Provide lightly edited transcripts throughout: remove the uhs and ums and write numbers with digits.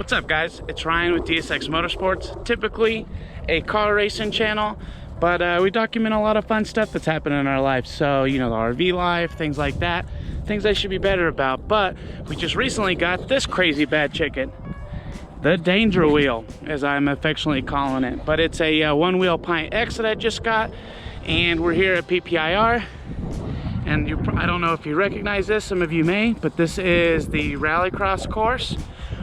What's up, guys? It's Ryan with DSX Motorsports, typically a car racing channel, but we document a lot of fun stuff that's happening in our life. So, you know, the RV life, things like that, things I should be better about. But we just recently got this crazy bad chicken, the Danger Wheel, as I'm affectionately calling it. But it's a Wheel PintX that I just got, and we're here at PPIR. And I don't know if you recognize this, some of you may, but this is the Rallycross course.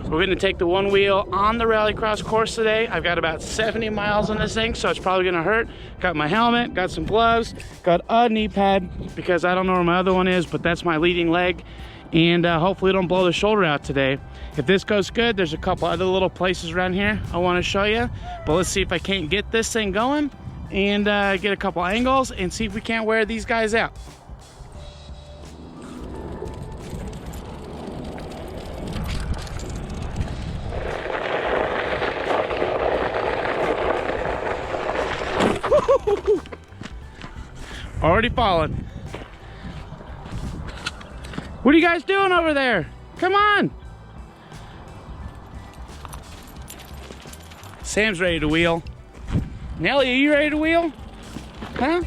We're going to take the one wheel on the Rallycross course today. I've got about 70 miles on this thing, so it's probably going to hurt. Got my helmet, got some gloves, got a knee pad because I don't know where my other one is, but that's my leading leg. And hopefully it don't blow the shoulder out today. If this goes good, there's a couple other little places around here I want to show you. But let's see if I can't get this thing going and get a couple angles and see if we can't wear these guys out. Already falling. What are you guys doing over there? Come on. Sam's ready to wheel. Nelly, are you ready to wheel? Huh?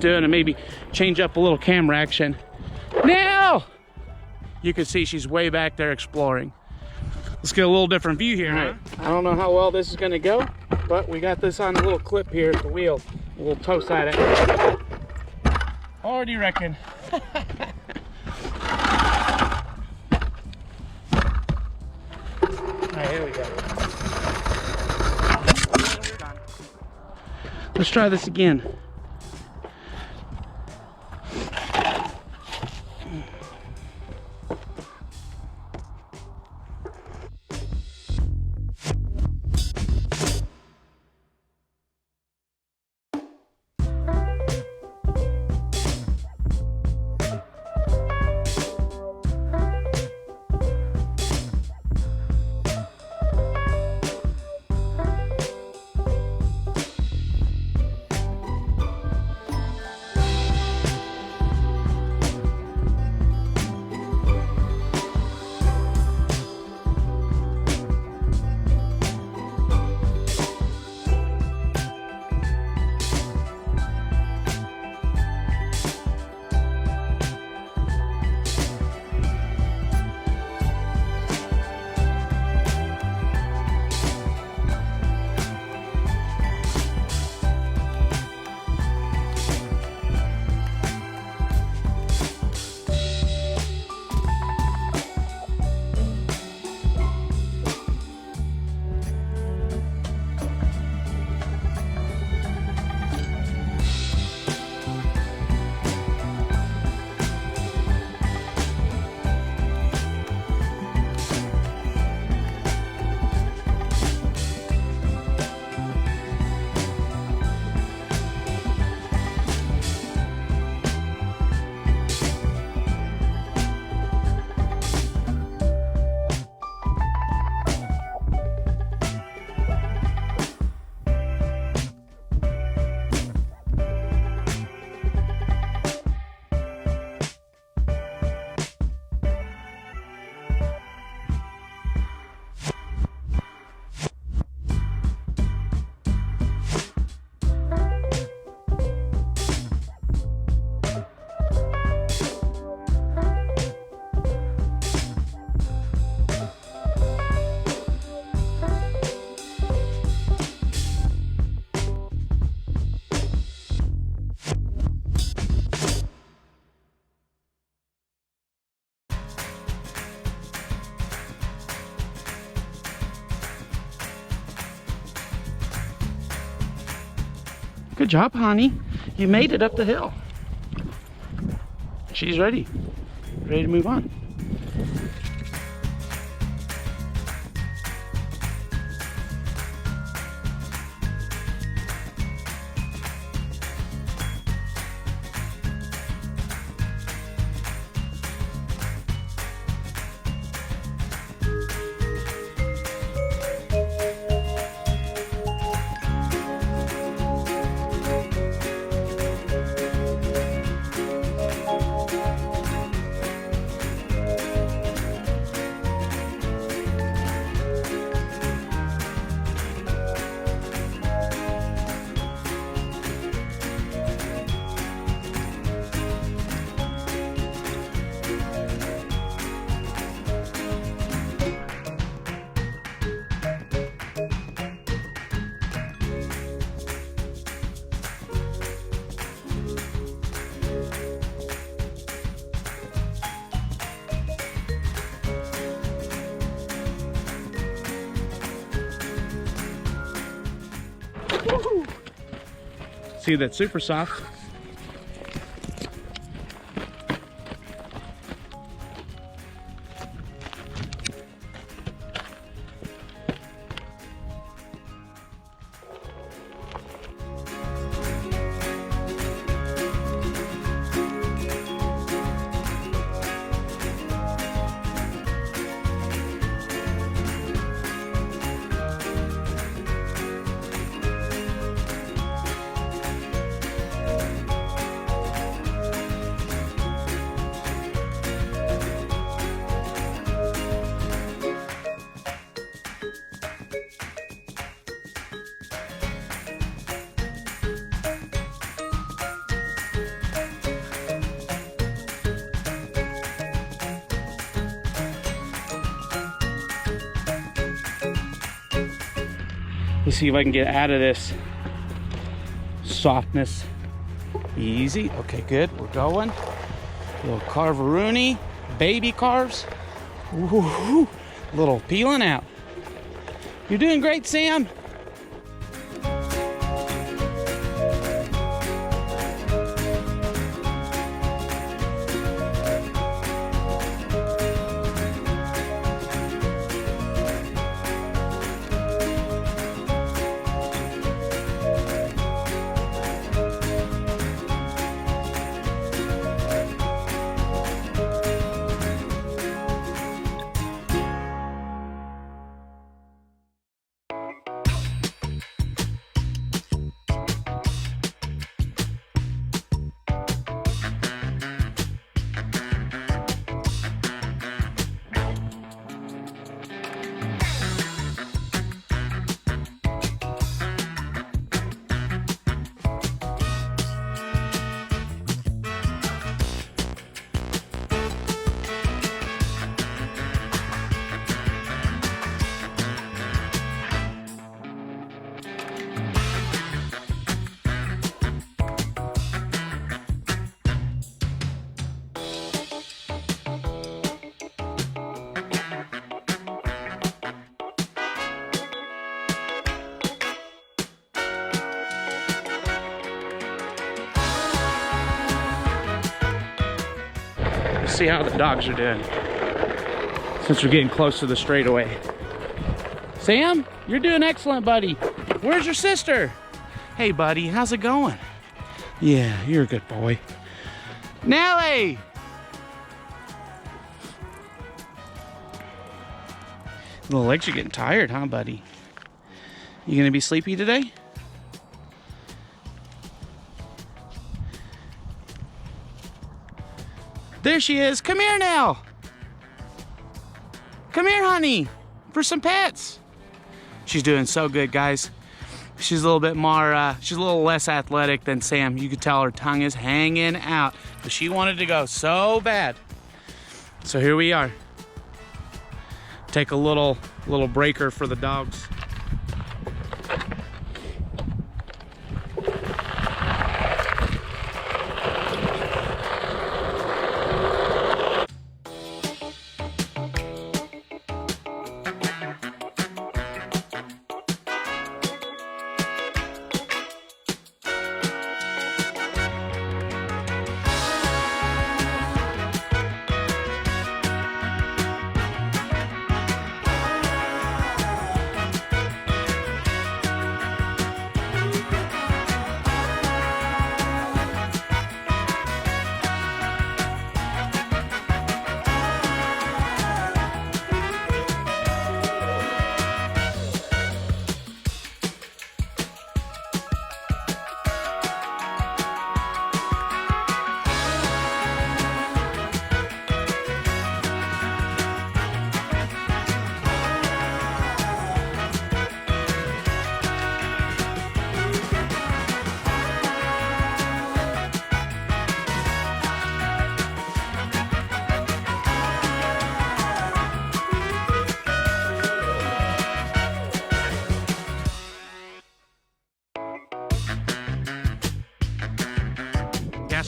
Doing and maybe change up a little camera action. Now you can see she's way back there exploring. Let's get a little different view here. Right. I don't know how well this is going to go, but we got this on a little clip here at the wheel. We'll toe side it. Already reckon. Alright, here we go. Let's try this again. Good job, honey. You made it up the hill. She's ready. Ready to move on. See, that's super soft. Let's see if I can get out of this softness. Easy. Okay, good. We're going. Little carveroony, baby carves. Ooh, little peeling out. You're doing great, Sam. See how the dogs are doing since we're getting close to the straightaway. Sam, you're doing excellent, buddy. Where's your sister? Hey, buddy, how's it going? Yeah, you're a good boy. Nelly! The legs are getting tired, huh, buddy? You gonna be sleepy today? There she is. Come here now. Come here, honey, for some pets. She's doing so good, guys. She's a little bit more, she's a little less athletic than Sam. You could tell her tongue is hanging out, but she wanted to go so bad. So here we are. Take a little breaker for the dogs.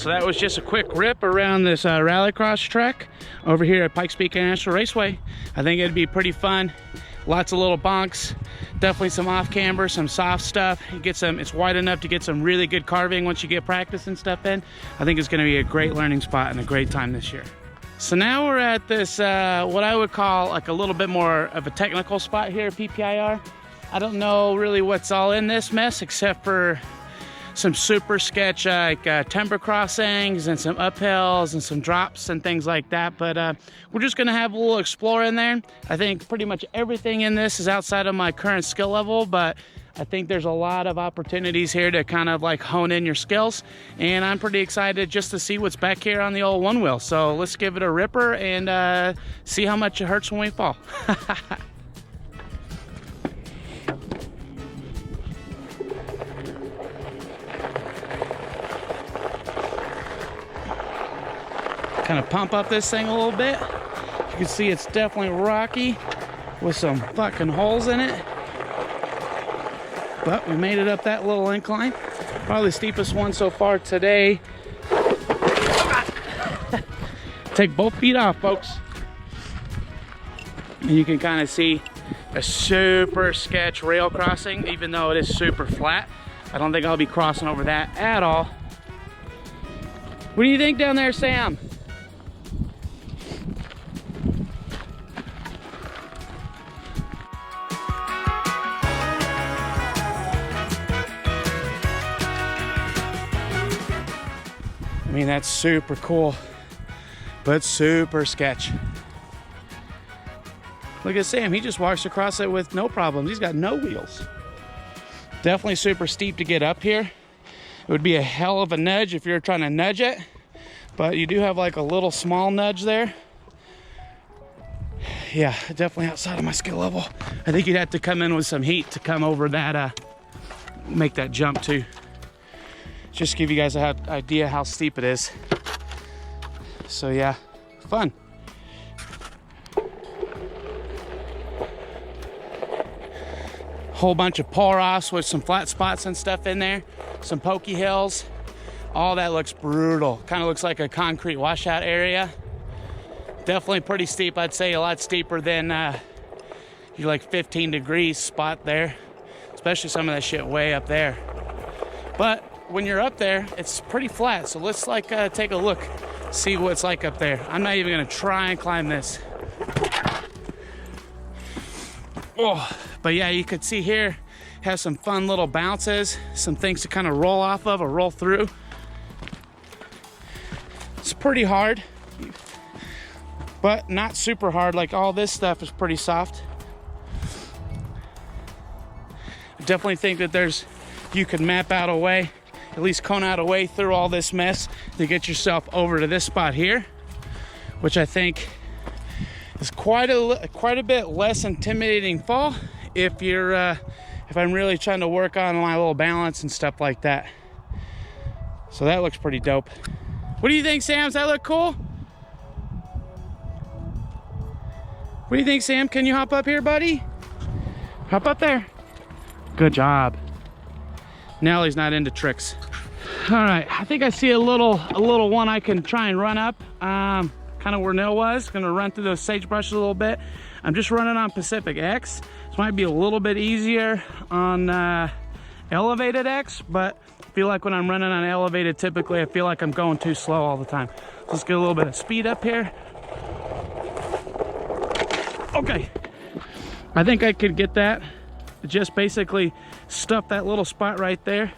so that was just a quick rip around this rallycross track over here at Pikes Peak International Raceway. I think it'd be pretty fun. Lots of little bonks, definitely some off camber, some soft stuff. It's wide enough to get some really good carving once you get practice and stuff in. I think it's gonna be a great learning spot and a great time this year. So now we're at this, what I would call like a little bit more of a technical spot here at PPIR. I don't know really what's all in this mess except for some super sketch like timber crossings and some uphills and some drops and things like that, but we're just gonna have a little explore in there. I think pretty much everything in this is outside of my current skill level, but I think there's a lot of opportunities here to kind of like hone in your skills, and I'm pretty excited just to see what's back here on the old one wheel. So let's give it a ripper and see how much it hurts when we fall. Kind of pump up this thing a little bit. You can see it's definitely rocky with some fucking holes in it. But we made it up that little incline. Probably the steepest one so far today. Take both feet off, folks. And you can kind of see a super sketch rail crossing, even though it is super flat. I don't think I'll be crossing over that at all. What do you think down there, Sam? I mean, that's super cool, but super sketch. Look at Sam, he just walks across it with no problems. He's got no wheels. Definitely super steep to get up here. It would be a hell of a nudge if you're trying to nudge it, but you do have like a little small nudge there. Yeah, definitely outside of my skill level. I think you'd have to come in with some heat to come over that, make that jump too. Just to give you guys an idea how steep it is. So yeah, fun. Whole bunch of pour-offs with some flat spots and stuff in there. Some pokey hills. All that looks brutal. Kind of looks like a concrete washout area. Definitely pretty steep. I'd say a lot steeper than your like 15 degrees spot there. Especially some of that shit way up there. But when you're up there, it's pretty flat. So let's like take a look, see what it's like up there. I'm not even gonna try and climb this. Oh, but yeah, you could see here, has some fun little bounces, some things to kind of roll off of or roll through. It's pretty hard, but not super hard. Like all this stuff is pretty soft. I definitely think that you can map out a way, at least cone out a way through all this mess to get yourself over to this spot here, which I think is quite a bit less intimidating fall if I'm really trying to work on my little balance and stuff like that. So that looks pretty dope. What do you think, Sam? Does that look cool? What do you think, Sam? Can you hop up here, buddy? Hop up there. Good job. Nellie's not into tricks. All right, I think I see a little one I can try and run up. Kind of where Nell was. Gonna run through those sagebrush a little bit. I'm just running on Pacific X. This might be a little bit easier on elevated X, but I feel like when I'm running on elevated, typically I feel like I'm going too slow all the time. So let's get a little bit of speed up here. Okay, I think I could get that. Just basically stuff that little spot right there.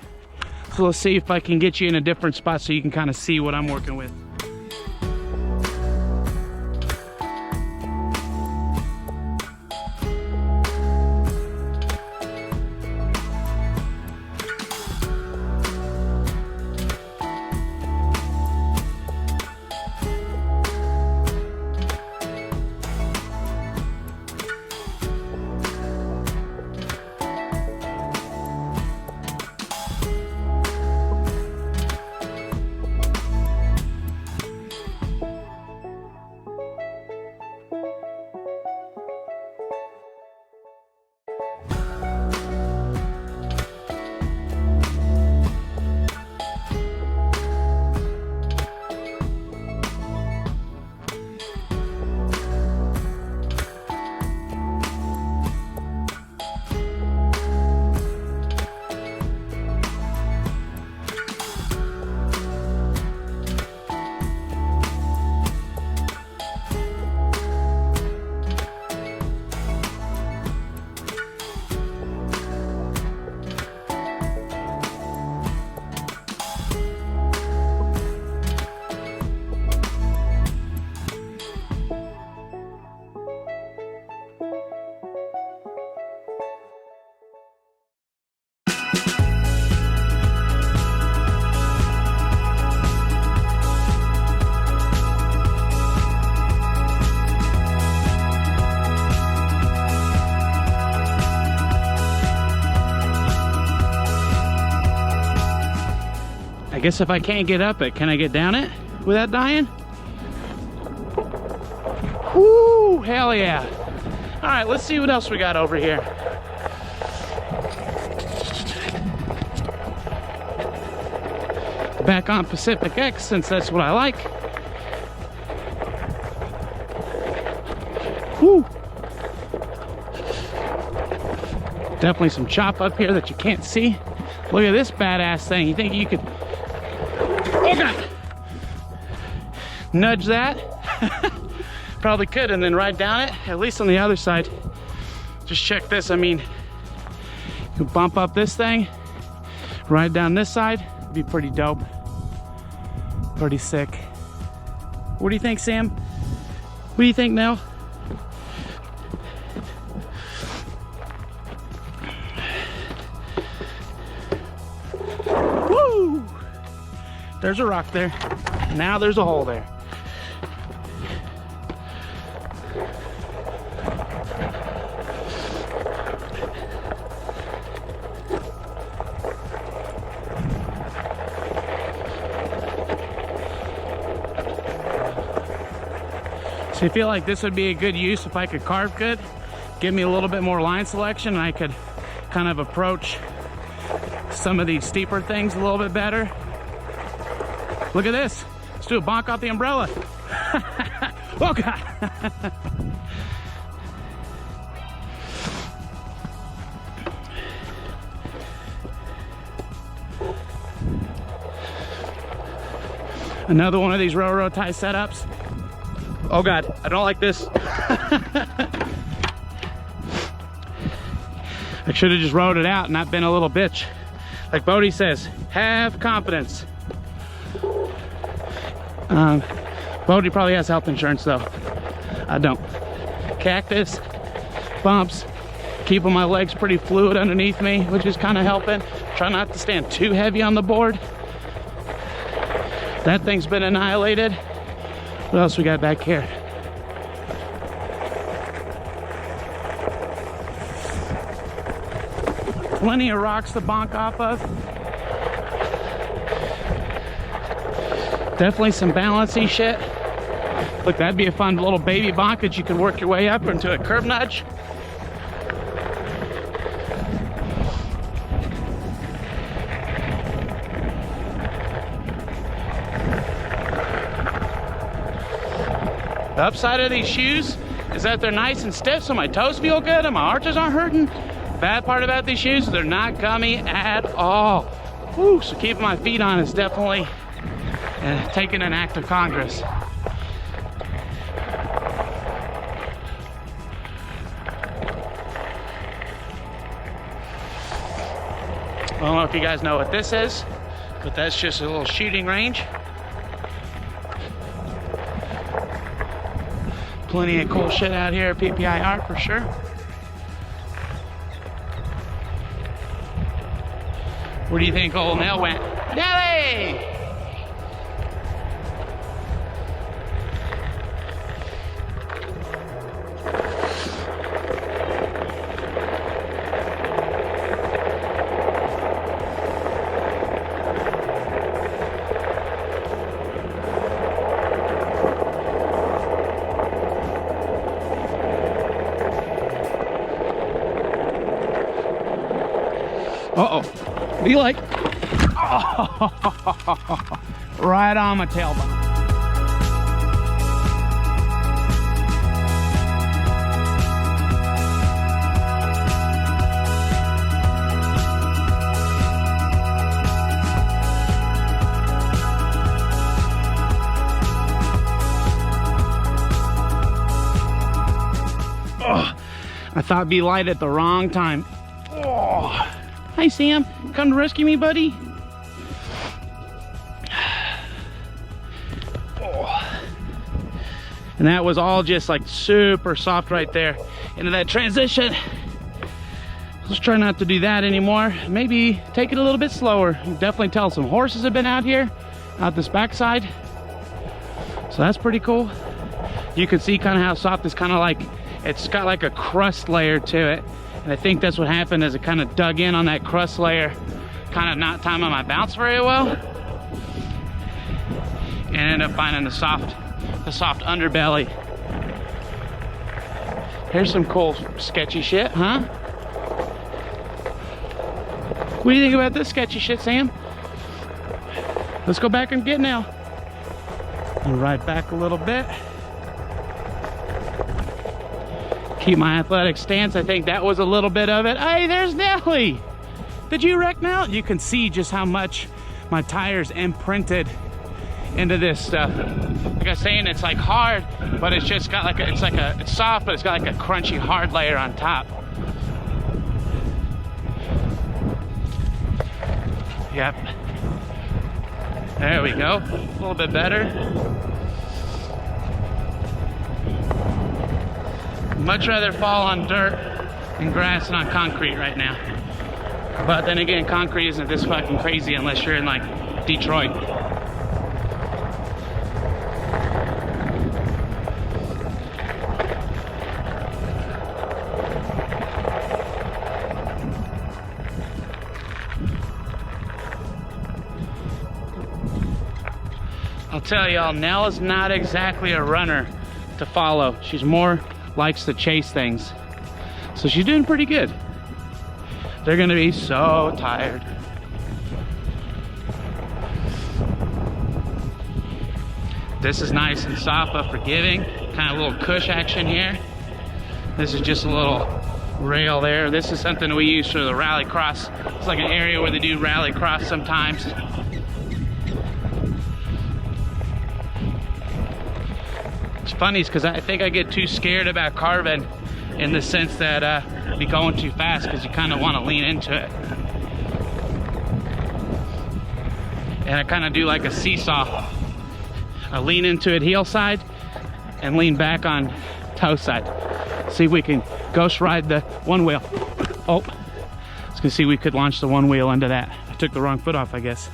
So let's see if I can get you in a different spot so you can kind of see what I'm working with. Guess if I can't get up it, can I get down it without dying? Whoo, hell yeah. All right, let's see what else we got over here. Back on PPIX, since that's what I like. Whoo. Definitely some chop up here that you can't see. Look at this badass thing. You think you could, oh God, nudge that? Probably could, and then ride down it, at least on the other side. Just check this. I mean, you can bump up this thing, ride down this side. It'd be pretty dope. Pretty sick. What do you think, Sam? What do you think, Nell? Woo! There's a rock there. Now there's a hole there. So I feel like this would be a good use if I could carve good, give me a little bit more line selection, and I could kind of approach some of these steeper things a little bit better. Look at this. Let's do a bonk off the umbrella. Oh God. Another one of these railroad tie setups. Oh God, I don't like this. I should have just rode it out and not been a little bitch. Like Bodie says, have confidence. Bodie probably has health insurance though. I don't. Cactus, bumps, keeping my legs pretty fluid underneath me, which is kind of helping. Try not to stand too heavy on the board. That thing's been annihilated. What else we got back here? Plenty of rocks to bonk off of. Definitely some balancy shit. Look, that'd be a fun little baby bonk that you could work your way up into a curb nudge. The upside of these shoes is that they're nice and stiff, so my toes feel good and my arches aren't hurting. Bad part about these shoes, they're not gummy at all. Whew, so keeping my feet on is definitely taking an act of Congress. I don't know if you guys know what this is, but that's just a little shooting range. Plenty of cool shit out here at PPIR for sure. Where do you think old Nell went? Nelly! Uh-oh. Be like, oh, right on my tailbone. Oh, I thought it'd be light at the wrong time. Oh. Hi Sam, come to rescue me, buddy. Oh. And that was all just like super soft right there into that transition. Let's try not to do that anymore. Maybe take it a little bit slower. You can definitely tell some horses have been out here, out this backside. So that's pretty cool. You can see kind of how soft this kind of like, it's got like a crust layer to it. And I think that's what happened as it kind of dug in on that crust layer, kind of not timing my bounce very well. and end up finding the soft underbelly. Here's some cool sketchy shit, huh? What do you think about this sketchy shit, Sam? Let's go back and get now. And ride back a little bit. Keep my athletic stance. I think that was a little bit of it. Hey, there's Nelly. Did you wreck now? You can see just how much my tires imprinted into this stuff. Like I was saying, it's like hard, but it's just got like it's soft, but it's got like a crunchy hard layer on top. Yep. There we go. A little bit better. Much rather fall on dirt and grass than on concrete right now. But then again, concrete isn't this fucking crazy unless you're in like Detroit. I'll tell y'all, Nell is not exactly a runner to follow. She's more likes to chase things. So she's doing pretty good. They're gonna be so tired. This is nice and soft but forgiving. Kind of a little cush action here. This is just a little rail there. This is something we use for the rally cross. It's like an area where they do rally cross sometimes. It's funny because I think I get too scared about carving in the sense that be going too fast because you kind of want to lean into it. And I kind of do like a seesaw. I lean into it heel side and lean back on toe side. See if we can ghost ride the one wheel. Oh, I was gonna see we could launch the one wheel into that. I took the wrong foot off, I guess.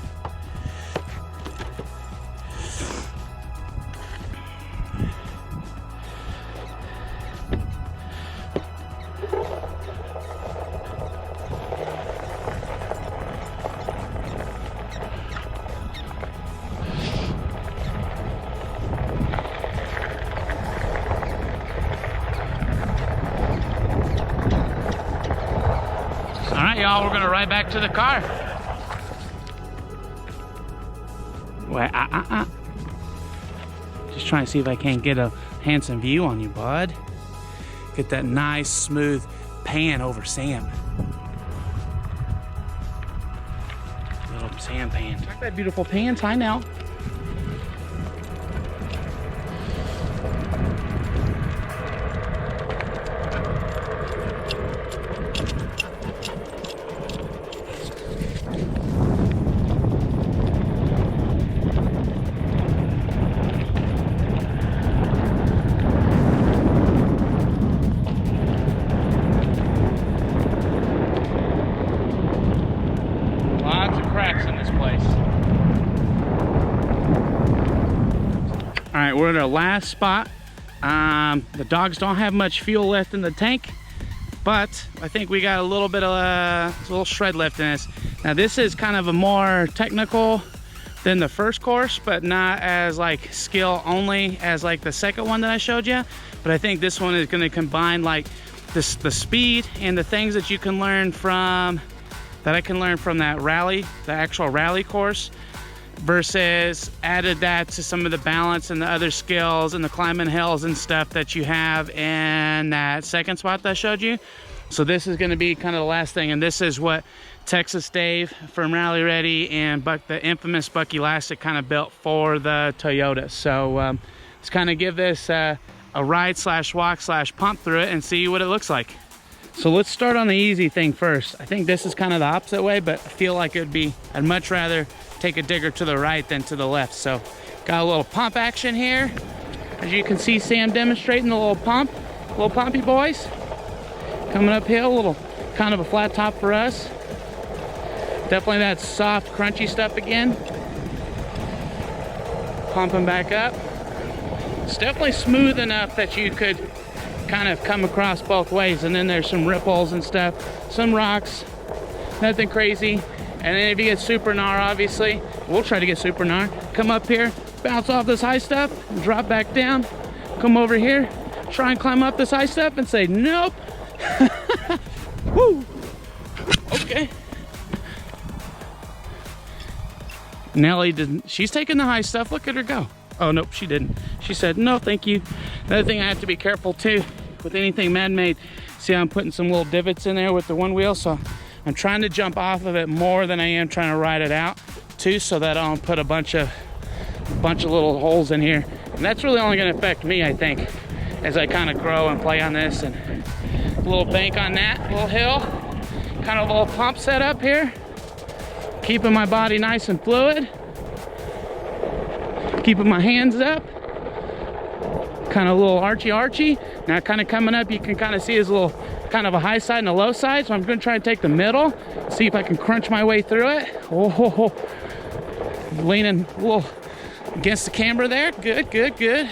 Y'all, we're gonna ride back to the car. Wait, just trying to see if I can't get a handsome view on you, bud. Get that nice smooth pan over Sam. Little Sam pan. Check that beautiful pan. Hi now. All right, we're at our last spot. The dogs don't have much fuel left in the tank, but I think we got a little bit of a little shred left in this. Now this is kind of a more technical than the first course, but not as like skill only as like the second one that I showed you. But I think this one is going to combine like the speed and the things that you can learn from, that I can learn from that rally, the actual rally course, versus added that to some of the balance and the other skills and the climbing hills and stuff that you have in that second spot that I showed you. So this is going to be kind of the last thing, and this is what Texas Dave from Rally Ready and the infamous Buck Elastic kind of built for the Toyota. So let's kind of give this a ride slash walk slash pump through it and see what it looks like. So let's start on the easy thing first. I think this is kind of the opposite way, but I feel like I'd much rather take a digger to the right than to the left. So got a little pump action here. As you can see, Sam demonstrating the little pump. Little pumpy boys. Coming uphill, a little kind of a flat top for us. Definitely that soft, crunchy stuff again. Pumping back up. It's definitely smooth enough that you could kind of come across both ways, and then there's some ripples and stuff, some rocks, nothing crazy. And then if you get super gnar, obviously we'll try to get super gnar, come up here, bounce off this high stuff, drop back down, come over here, try and climb up this high stuff and say, nope. Woo. Okay. Nellie didn't, she's taking the high stuff. Look at her go. Oh, nope, she didn't. She said, no, thank you. Another thing I have to be careful too with anything man-made. See how I'm putting some little divots in there with the one wheel, so I'm trying to jump off of it more than I am trying to ride it out too, so that I don't put a bunch of little holes in here. And that's really only gonna affect me, I think, as I kind of grow and play on this. And a little bank on that, little hill, kind of a little pump set up here, keeping my body nice and fluid, keeping my hands up, kind of a little archy. Now kind of coming up, you can kind of see his little, kind of a high side and a low side. So I'm gonna try and take the middle, see if I can crunch my way through it. Oh, leaning a little against the camber there. Good.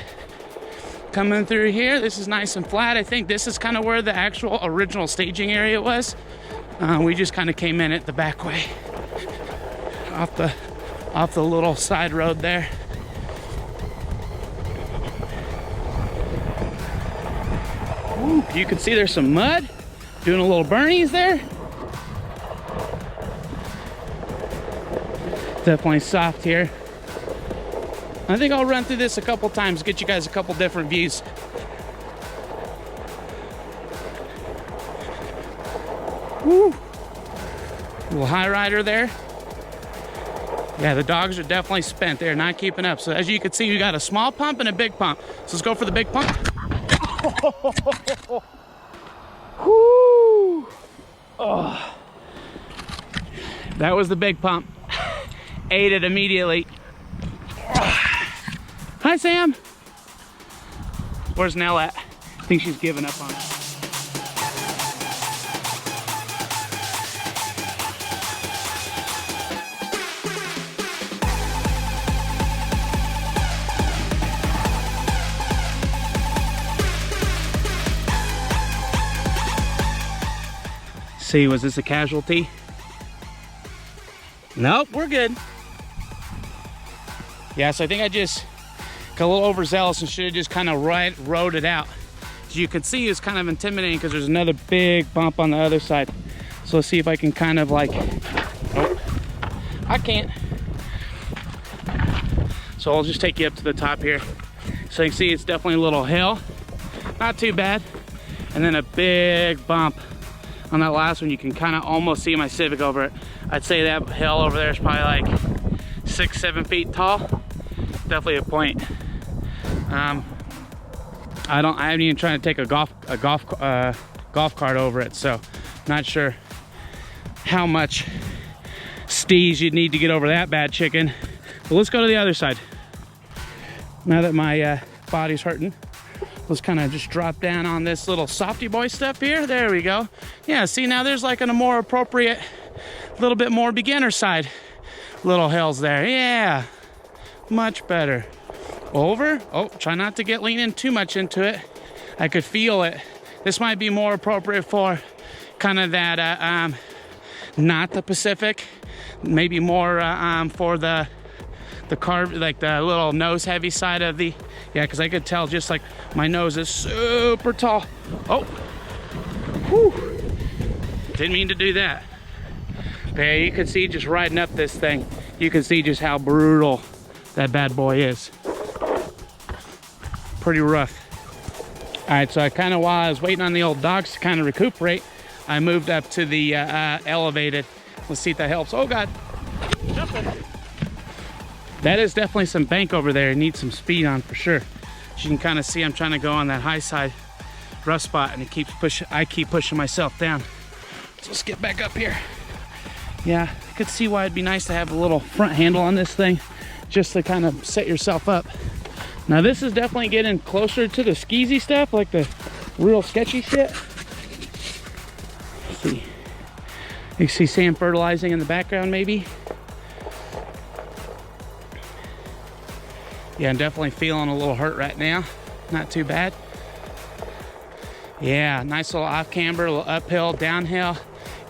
Coming through here, this is nice and flat. I think this is kind of where the actual original staging area was. We just kind of came in it the back way, off the little side road there. Ooh, you can see there's some mud, doing a little burnies there. Definitely soft here. I think I'll run through this a couple times, get you guys a couple different views. Woo! Little high rider there. Yeah, the dogs are definitely spent. They're not keeping up. So as you can see, we got a small pump and a big pump. So let's go for the big pump. Woo! Oh. That was the big pump. Ate it immediately. Hi, Sam. Where's Nell at? I think she's giving up on it. See, was this a casualty? Nope, we're good. Yeah, so I think I just got a little overzealous and should have just kind of rode it out. As you can see, it's kind of intimidating because there's another big bump on the other side. So let's see if I can kind of like, nope, I can't. So I'll just take you up to the top here. So you can see it's definitely a little hill, not too bad. And then a big bump on that last one. You can kind of almost see my Civic over it. I'd say that hill over there is probably like 6-7 feet tall. Definitely a point. I haven't even tried to take a golf cart over it, so not sure how much steez you'd need to get over that bad chicken. But let's go to the other side. Now that my body's hurting, let's kind of just drop down on this little softy boy stuff here. There we go. Yeah, see, now there's like a more appropriate, little bit more beginner side little hills there. Yeah, much better. Over. Oh, try not to get leaning too much into it. I could feel it. This might be more appropriate for kind of that not the Pacific, maybe more for the carb, like the little nose heavy side of the, yeah, because I could tell just like my nose is super tall. Oh, whew. Didn't mean to do that. Okay, you can see just riding up this thing, you can see just how brutal that bad boy is. Pretty rough. All right, so I kind of, while I was waiting on the old dogs to kind of recuperate, I moved up to the elevated. Let's see if that helps. Oh God, jumping. That is definitely some bank over there. It needs some speed on for sure. As you can kind of see, I'm trying to go on that high side rough spot, and it keeps pushing. I keep pushing myself down. So let's get back up here. Yeah, I could see why it'd be nice to have a little front handle on this thing, just to kind of set yourself up. Now this is definitely getting closer to the skeezy stuff, like the real sketchy shit. Let's see. You see Sam fertilizing in the background maybe. Yeah, I'm definitely feeling a little hurt right now. Not too bad. Yeah, nice little off camber, a little uphill, downhill.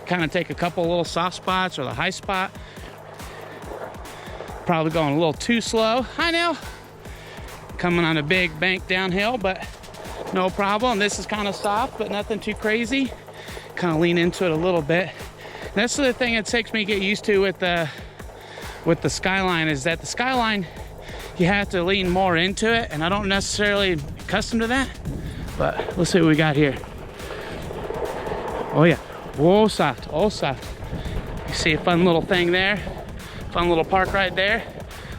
Kind of take a couple little soft spots or the high spot. Probably going a little too slow. I know. Coming on a big bank downhill, but no problem. This is kind of soft, but nothing too crazy. Kind of lean into it a little bit. That's the thing it takes me to get used to with the Skyline, is that the Skyline, you have to lean more into it, and I don't necessarily accustomed to that. But let's see what we got here. Oh yeah, oh soft, oh soft. You see a fun little thing there, fun little park right there.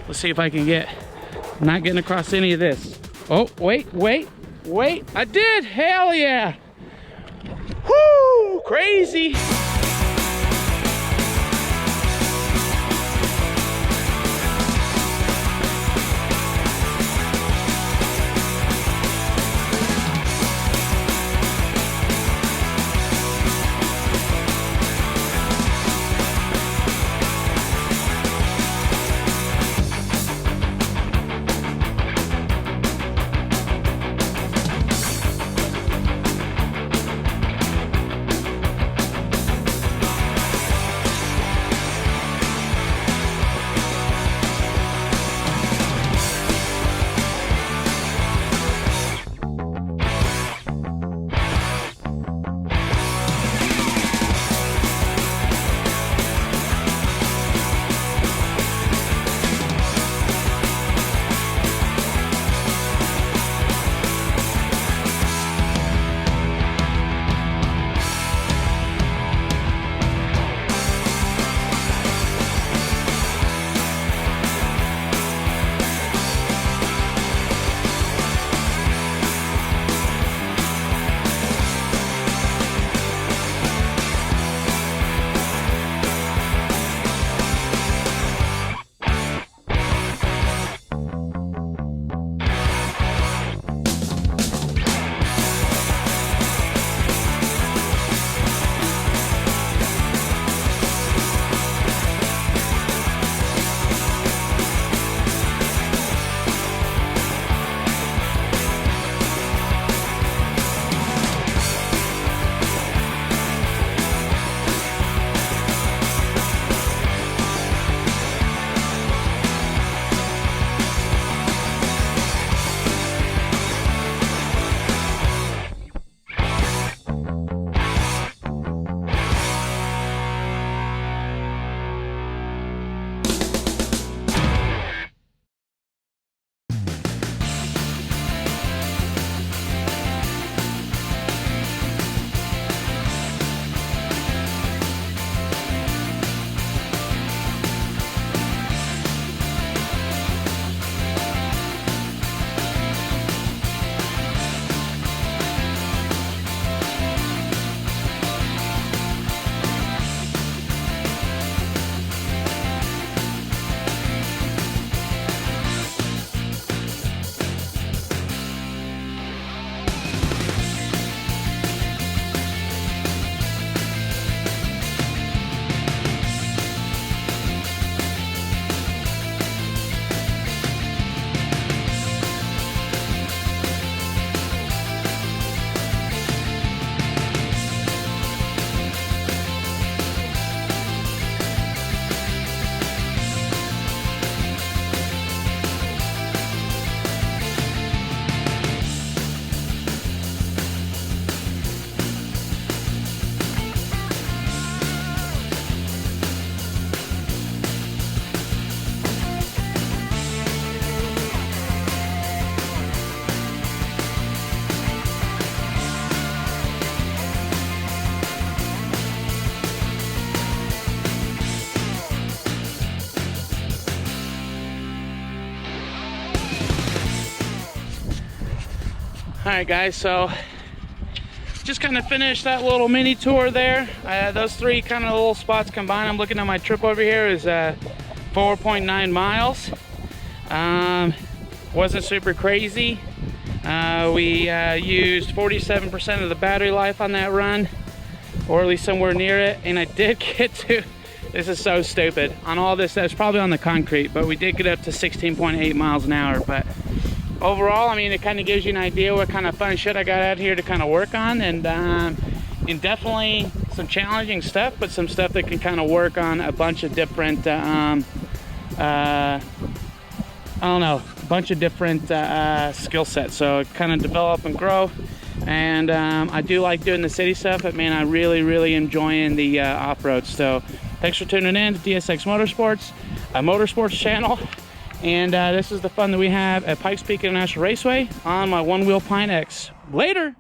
Let's see if I can get, not getting across any of this. Oh, wait, I did, hell yeah. Whoo, crazy. All right guys, so just kind of finished that little mini tour there. Those three kind of little spots combined, I'm looking at my trip over here, is 4.9 miles. Wasn't super crazy. We used 47% of the battery life on that run, or at least somewhere near it. And I did get to, this is so stupid, on all this, that's probably on the concrete, but we did get up to 16.8 miles an hour. But overall, I mean, it kind of gives you an idea what kind of fun shit I got out here to kind of work on, and definitely some challenging stuff, but some stuff that can kind of work on a bunch of different I don't know, a bunch of different skill sets. So kind of develop and grow. And I do like doing the city stuff, but man, I really enjoying the off-road. So thanks for tuning in to DSX Motorsports, a motorsports channel. And this is the fun that we have at Pikes Peak International Raceway on my Wheel PintX. Later.